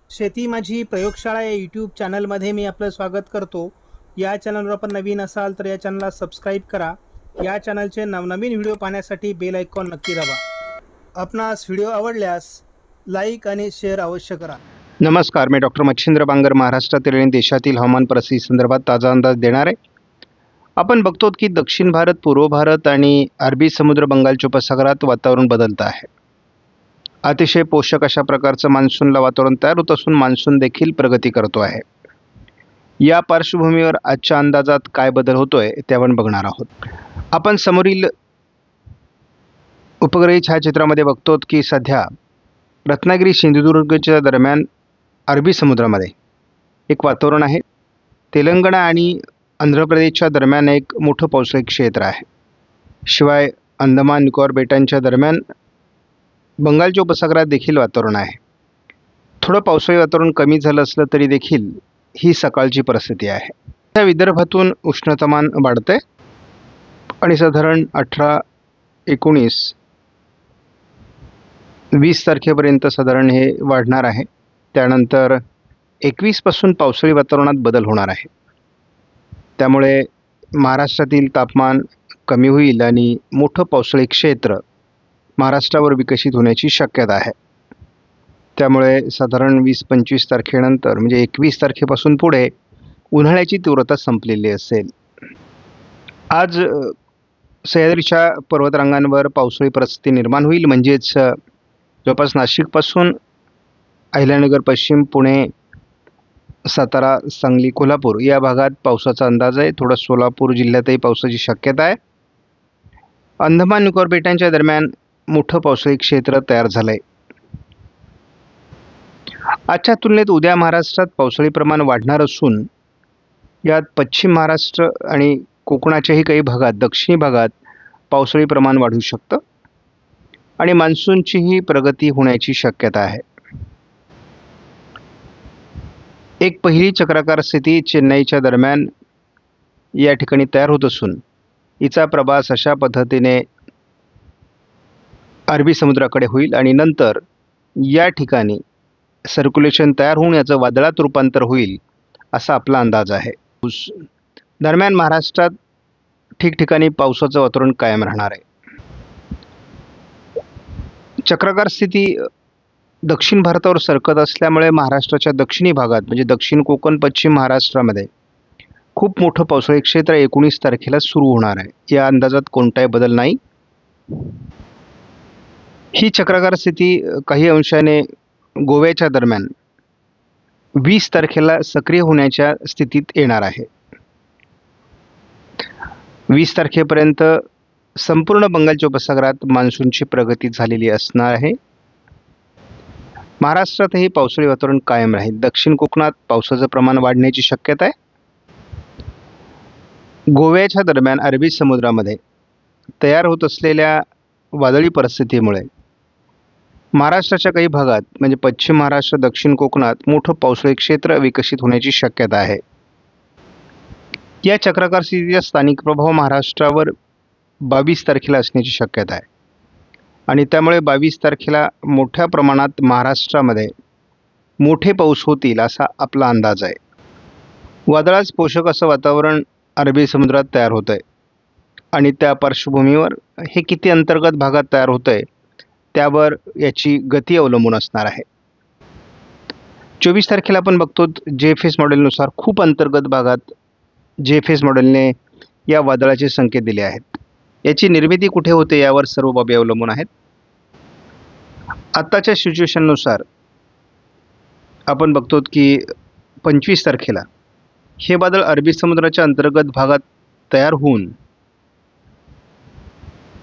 शेती माझी प्रयोगशाळा या यूट्यूब चॅनलमध्ये मी आपलं स्वागत करतो. या चॅनलवर आपण नवीन असाल तर या चॅनलला सबस्क्राईब करा. या चॅनलचे नवनवीन व्हिडिओ पाहण्यासाठी बेल आयकॉन नक्की दाबा. आपणास व्हिडिओ आवडल्यास लाईक आणि शेअर अवश्य करा. नमस्कार, मी डॉक्टर मच्छिंद्र बांगर महाराष्ट्रातील आणि देशातील हवामान परिस्थिती संदर्भात ताजा अंदाज देणार आहे. आपण बघतो की दक्षिण भारत, पूर्व भारत आणि अरबी समुद्र, बंगालच्या उपसागरात वातावरण बदलतं आहे. अतिशय पोषक अशा प्रकारचं मान्सूनला वातावरण तयार होत असून मान्सून देखील प्रगती करतो आहे. या पार्श्वभूमीवर आजच्या अंदाजात काय बदल होतोय ते आपण बघणार आहोत. आपण समोरील उपग्रही छायाचित्रामध्ये बघतो की सध्या रत्नागिरी सिंधुदुर्गच्या दरम्यान अरबी समुद्रामध्ये एक वातावरण आहे. तेलंगणा आणि आंध्र प्रदेशच्या दरम्यान एक मोठं पावसाळी क्षेत्र आहे. शिवाय अंदमान निकोबार बेटांच्या दरम्यान बंगालच्या उपसागरात देखील वातावरण आहे. थोडं पावसाळी वातावरण कमी झालं असलं तरी देखील ही सकाळची परिस्थिती आहे. त्या विदर्भातून उष्णतामान वाढते आणि साधारण 18, 19, 20 तारखेपर्यंत साधारण हे वाढणार आहे. त्यानंतर 21 पासून पावसाळी वातावरणात बदल होणार आहे. त्यामुळे महाराष्ट्रातील तापमान कमी होईल आणि मोठं पावसाळी क्षेत्र महाराष्ट्रावर विकसित होण्याची शक्यता आहे. त्यामुळे साधारण 20-25 तारखेनंतर म्हणजे 21 तारखेपासून पुढे उन्हाळ्याची तीव्रता संपलेली असेल. आज सह्याद्रीच्या पर्वतरांगांवर पावसाळी परिस्थिती निर्माण होईल. म्हणजेच जवळपास नाशिकपासून अहिल्यानगर पश्चिम, पुणे, सातारा, सांगली, कोल्हापूर या भागात पावसाचा अंदाज आहे. थोडं सोलापूर जिल्ह्यातही पावसाची शक्यता आहे. अंदमान निकोबार बेटांच्या दरम्यान मोठं पावसाळी क्षेत्र तयार झालंय. आजच्या तुलनेत उद्या महाराष्ट्रात पावसाळी प्रमाण वाढणार असून यात पश्चिम महाराष्ट्र आणि कोकणाच्याही काही भागात, दक्षिणी भागात पावसाळी प्रमाण वाढू शकतं आणि मान्सूनचीही प्रगती होण्याची शक्यता आहे. एक पहिली चक्राकार स्थिती चेन्नईच्या दरम्यान या ठिकाणी तयार होत असून हिचा प्रवास अशा पद्धतीने अरबी समुद्राकडे होईल आणि नंतर या ठिकाणी सर्क्युलेशन तयार होऊन याचं वादळात रूपांतर होईल असा आपला अंदाज आहे. दरम्यान महाराष्ट्रात ठिकठिकाणी पावसाचं वातावरण कायम राहणार आहे. चक्राकार स्थिती दक्षिण भारतावर सरकत असल्यामुळे महाराष्ट्राच्या दक्षिणी भागात म्हणजे दक्षिण कोकण, पश्चिम महाराष्ट्रामध्ये खूप मोठं पावसाळी क्षेत्र 19 तारखेला सुरू होणार आहे. या अंदाजात कोणताही बदल नाही. ही चक्राकार स्थिती काही अंशाने गोव्याच्या दरम्यान 20 तारखेला सक्रिय होण्याच्या स्थितीत येणार आहे. 20 तारखेपर्यंत संपूर्ण बंगालच्या उपसागरात मान्सूनची प्रगती झालेली असणार आहे. महाराष्ट्रातही पावसाळी वातावरण कायम राहील. दक्षिण कोकणात पावसाचं प्रमाण वाढण्याची शक्यता आहे. गोव्याच्या दरम्यान अरबी समुद्रामध्ये तयार होत असलेल्या वादळी परिस्थितीमुळे महाराष्ट्राच्या काही भागात म्हणजे पश्चिम महाराष्ट्र, दक्षिण कोकणात मोठं पावसाळी क्षेत्र विकसित होण्याची शक्यता आहे. या चक्राकार स्थितीचा स्थानिक प्रभाव महाराष्ट्रावर 22 तारखेला असण्याची शक्यता आहे आणि त्यामुळे 22 तारखेला मोठ्या प्रमाणात महाराष्ट्रामध्ये मोठे पाऊस होतील असा आपला अंदाज आहे. वादळास पोषक असं वातावरण अरबी समुद्रात तयार होतं आहे आणि त्या पार्श्वभूमीवर हे किती अंतर्गत भागात तयार होतं आहे त्यावर याची गती अवलंबून असणार आहे. 24 तारखेला आपण बघतो JFS मॉडेलनुसार खूप अंतर्गत भागात JFS मॉडेलने या वादळाचे संकेत दिले आहेत. याची निर्मिती कुठे होते यावर सर्व बाबी अवलंबून आहेत. आत्ताच्या सिच्युएशननुसार आपण बघतो की 25 तारखेला हे वादळ अरबी समुद्राच्या अंतर्गत भागात तयार होऊन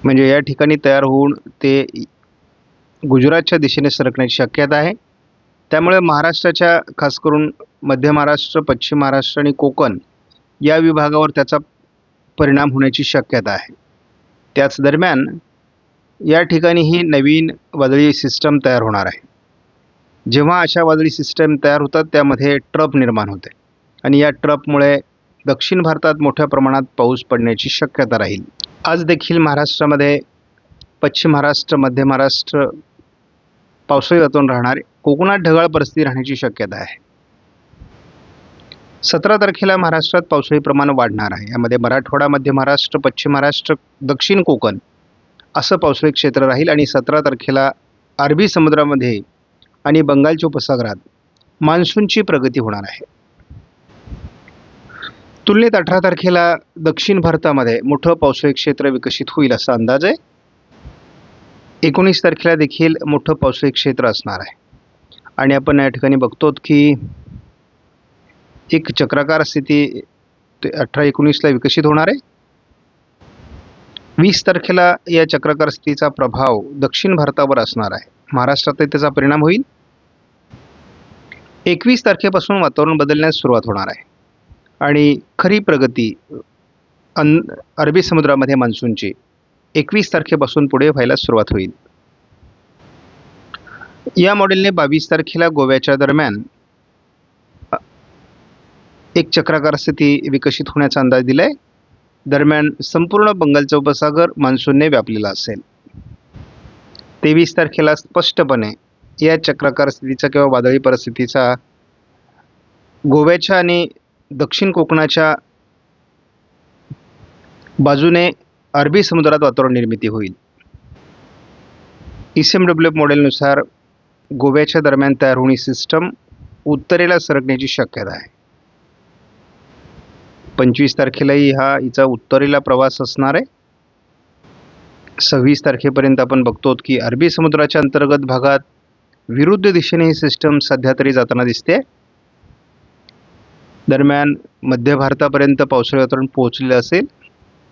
म्हणजे या ठिकाणी तयार होऊन ते गुजरातच्या दिशेने सरकण्याची शक्यता आहे. त्यामुळे महाराष्ट्राच्या खास करून मध्य महाराष्ट्र, पश्चिम महाराष्ट्र आणि कोकण या विभागावर त्याचा परिणाम होण्याची शक्यता आहे. त्याच दरम्यान या ठिकाणी ही नवीन वादळी सिस्टम तयार होणार आहे. जेव्हा अशा वादळी सिस्टम तयार होतात त्यामध्ये ट्रफ निर्माण होते आणि या ट्रफमुळे दक्षिण भारतात मोठ्या प्रमाणात पाऊस पडण्याची शक्यता राहील. आज देखील महाराष्ट्रामध्ये पश्चिम महाराष्ट्र, मध्य महाराष्ट्र पावसाळी वातावरण राहणार आहे. कोकणात ढगाळ परिस्थिती राहण्याची शक्यता आहे. 17 तारखेला महाराष्ट्रात पावसाळी प्रमाण वाढणार आहे. यामध्ये मराठवाडा, मध्य महाराष्ट्र, पश्चिम महाराष्ट्र, दक्षिण कोकण असं पावसाळी क्षेत्र राहील आणि 17 तारखेला अरबी समुद्रामध्ये आणि बंगालच्या उपसागरात मान्सूनची प्रगती होणार आहे. तुलनेत 18 तारखेला दक्षिण भारतामध्ये मोठं पावसाळी क्षेत्र विकसित होईल असा अंदाज आहे. 19 तारखेला देखील मोठं पावसाळी क्षेत्र असणार आहे आणि आपण या ठिकाणी बघतो की एक चक्राकार स्थिती 18-19ला विकसित होणार आहे. 20 तारखेला या चक्राकार स्थितीचा प्रभाव दक्षिण भारतावर असणार आहे. महाराष्ट्रातही त्याचा परिणाम होईल. 21 तारखेपासून वातावरण बदलण्यास सुरुवात होणार आहे आणि खरी प्रगती अरबी समुद्रामध्ये मान्सूनची 21 तारखेपासून पुढे व्हायला सुरुवात होईल. या मॉडेलने 22 तारखेला गोव्याच्या दरम्यान एक चक्राकार स्थिती विकसित होण्याचा अंदाज दिलाय. दरम्यान संपूर्ण बंगालचा उपसागर मान्सूनने व्यापलेला असेल. 23 तारखेला स्पष्टपणे या चक्राकार स्थितीचा किंवा वादळी परिस्थितीचा गोव्याच्या आणि दक्षिण कोकणाच्या बाजूने अरबी समुद्रात वातावरण निर्मिती होईल. ECMWF मॉडेलनुसार गोव्याच्या दरम्यान तयार होणारी सिस्टम उत्तरेला सरकण्याची शक्यता आहे. 25 तारखेलाही हिचा उत्तरेला प्रवास असणार आहे. 26 तारखेपर्यंत आपण बघतो की अरबी समुद्राच्या अंतर्गत भागात विरुद्ध दिशेने ही सिस्टम सध्या तरी जाताना दिसते. दरम्यान मध्य भारतापर्यंत पावसाळी वातावरण पोहोचलेलं असेल.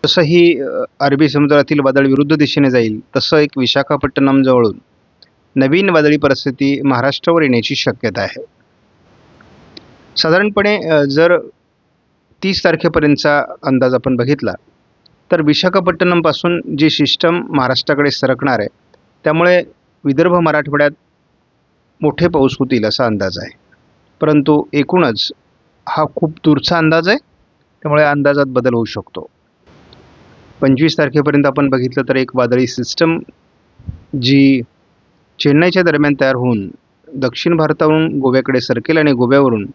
जसंही अरबी समुद्रातील वादळ विरुद्ध दिशेने जाईल तसं एक विशाखापट्टणम जवळून नवीन वादळी परिस्थिती महाराष्ट्रावर येण्याची शक्यता आहे. साधारणपणे जर 30 तारखेपर्यंतचा अंदाज आपण बघितला तर विशाखापट्टणमपासून जी सिस्टम महाराष्ट्राकडे सरकणार आहे त्यामुळे विदर्भ मराठवाड्यात मोठे पाऊस होतील असा अंदाज आहे. परंतु एकूणच हा खूप दूरचा अंदाज आहे, त्यामुळे अंदाजात बदल होऊ शकतो. 25 तारखेपर्यंत आपण बघितलं तर एक वादळी सिस्टम जी चेन्नईच्या दरम्यान तयार होऊन दक्षिण भारतावरून गोव्याकडे सरकेल आणि गोव्यावरून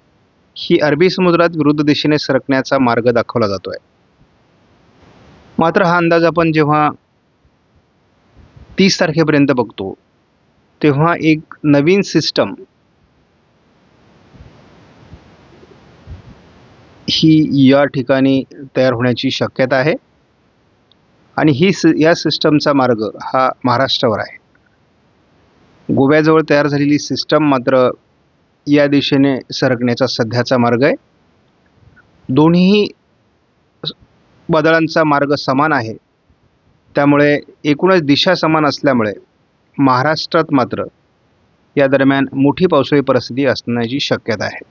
ही अरबी समुद्रात विरुद्ध दिशेने सरकण्याचा मार्ग दाखवला जातो आहे. मात्र हा अंदाज आपण जेव्हा 30 तारखेपर्यंत बघतो तेव्हा एक नवीन सिस्टम ही या ठिकाणी तयार होण्याची शक्यता आहे आणि या सिस्टमचा मार्ग हा महाराष्ट्रावर आहे. गोव्याजवळ तयार झालेली सिस्टम मात्र या दिशेने सरकण्याचा सध्याचा मार्ग आहे. दोन्ही वादळांचा मार्ग समान आहे, त्यामुळे एकूणच दिशा समान असल्यामुळे महाराष्ट्रात मात्र या दरम्यान मोठी पावसाळी परिस्थिती असण्याची शक्यता आहे.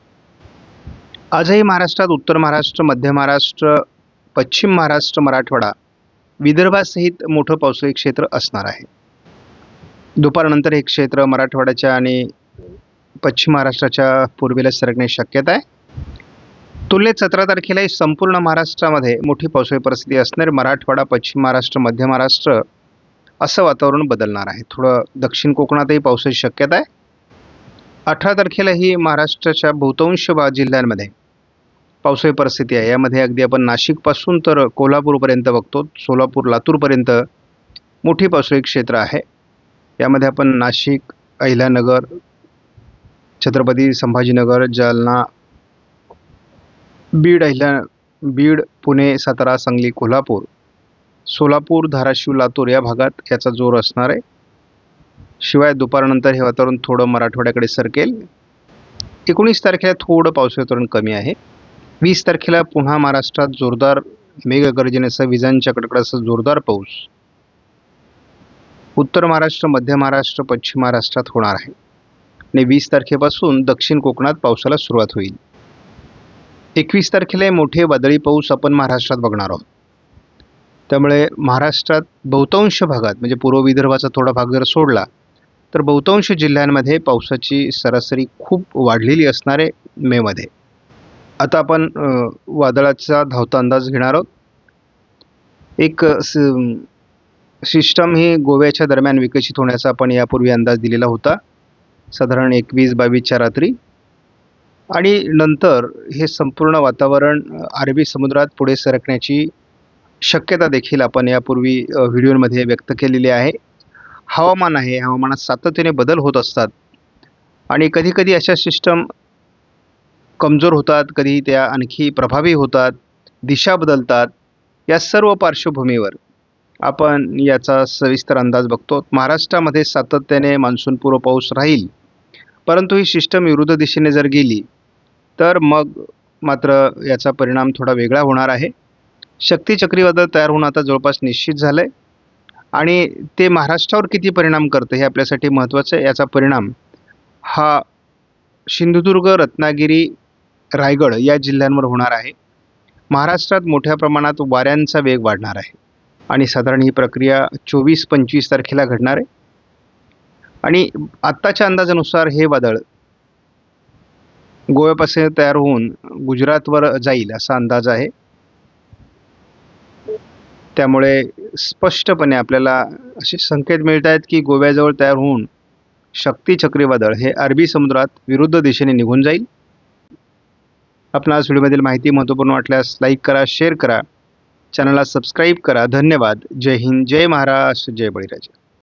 आजही महाराष्ट्रात उत्तर महाराष्ट्र, मध्य महाराष्ट्र, पश्चिम महाराष्ट्र, मराठवाडा, विदर्भासहित मोठं पावसाळी क्षेत्र असणार आहे. दुपारनंतर हे क्षेत्र मराठवाड्याच्या आणि पश्चिम महाराष्ट्राच्या पूर्वेला सरकण्याची शक्यता आहे. तुलनेत 17 तारखेलाही संपूर्ण महाराष्ट्रामध्ये मोठी पावसाळी परिस्थिती असणार. मराठवाडा, पश्चिम महाराष्ट्र, मध्य महाराष्ट्र असं वातावरण बदलणार आहे. थोडं दक्षिण कोकणातही पावसाची शक्यता आहे. 18 तारखेलाही महाराष्ट्राच्या बहुतांश जिल्ह्यांमध्ये पावसाळी परिस्थिती आहे. यामध्ये अगदी आपण नाशिकपासून तर कोल्हापूरपर्यंत बघतो, सोलापूर, लातूरपर्यंत मोठी पावसाळी क्षेत्र आहे. यामध्ये आपण नाशिक, अहिल्यानगर, छत्रपती संभाजीनगर, जालना, बीड, पुणे, सातारा, सांगली, कोल्हापूर, सोलापूर, धाराशिव, लातूर या भागात याचा जोर असणार आहे. शिवाय दुपारनंतर हे वातावरण थोडं मराठवाड्याकडे सरकेल. 19 तारखेला थोडं पावसाळी वातावरण कमी आहे. 20 तारखेला पुन्हा महाराष्ट्रात जोरदार मेघगर्जनेसह विजांच्या कडकडाटासह जोरदार पाऊस उत्तर महाराष्ट्र, मध्य महाराष्ट्र, पश्चिम महाराष्ट्रात होणार आहे आणि 20 तारखेपासून दक्षिण कोकणात पावसाला सुरुवात होईल. 21 तारखेला मोठे वादळी पाऊस आपण महाराष्ट्रात बघणार आहोत. त्यामुळे महाराष्ट्रात बहुतांश भागात म्हणजे पूर्व विदर्भाचा थोडा भाग जर सोडला तर बहुतांश जिल्ह्यांमध्ये पावसाची सरासरी खूप वाढलेली असणार आहे मेमध्ये. आता आपण वादळाचा धावता अंदाज घेणार आहोत. एक सिस्टम ही गोव्याच्या दरम्यान विकसित होण्याचा आपण यापूर्वी अंदाज दिलेला होता. साधारण 21-22च्या रात्री आणि नंतर हे संपूर्ण वातावरण अरबी समुद्रात पुढे सरकण्याची शक्यता देखील आपण यापूर्वी व्हिडिओमध्ये व्यक्त केलेली आहे. हवामान आहे, हवामानात सातत्याने बदल होत असतात आणि कधीकधी अशा सिस्टम कमजोर होतात, कधी त्या आणखी प्रभावी होतात, दिशा बदलतात. या सर्व पार्श्वभूमीवर आपण याचा सविस्तर अंदाज बघतो. महाराष्ट्रामध्ये सातत्याने मान्सूनपूर्व पाऊस राहील, परंतु ही सिस्टम विरुद्ध दिशेने जर गेली तर मग मात्र याचा परिणाम थोडा वेगळा होणार आहे. शक्ती चक्रीवादळ तयार होऊन आता जवळपास निश्चित झालं आहे आणि ते महाराष्ट्रावर किती परिणाम करतं हे आपल्यासाठी महत्त्वाचं आहे. याचा परिणाम हा सिंधुदुर्ग, रत्नागिरी, रायगड या जिल्ह्यांवर होणार आहे. महाराष्ट्रात मोठ्या प्रमाणात वाऱ्यांचा वेग वाढणार आहे आणि साधारण ही प्रक्रिया 24-25 तारखेला घडणार आहे आणि आत्ताच्या अंदाजानुसार हे वादळ गोव्यापासून तयार होऊन गुजरातवर जाईल असा अंदाज आहे. त्यामुळे स्पष्टपणे आपल्याला असे संकेत मिळत आहेत की गोव्याजवळ तयार होऊन शक्ती चक्रीवादळ हे अरबी समुद्रात विरुद्ध दिशेने निघून जाईल. आपणास व्हिडिओमधील माहिती महत्त्वपूर्ण वाटल्यास लाईक करा, शेअर करा, चॅनलला सबस्क्राईब करा. धन्यवाद. जय हिंद, जय महाराष्ट्र, जय बळीराजा.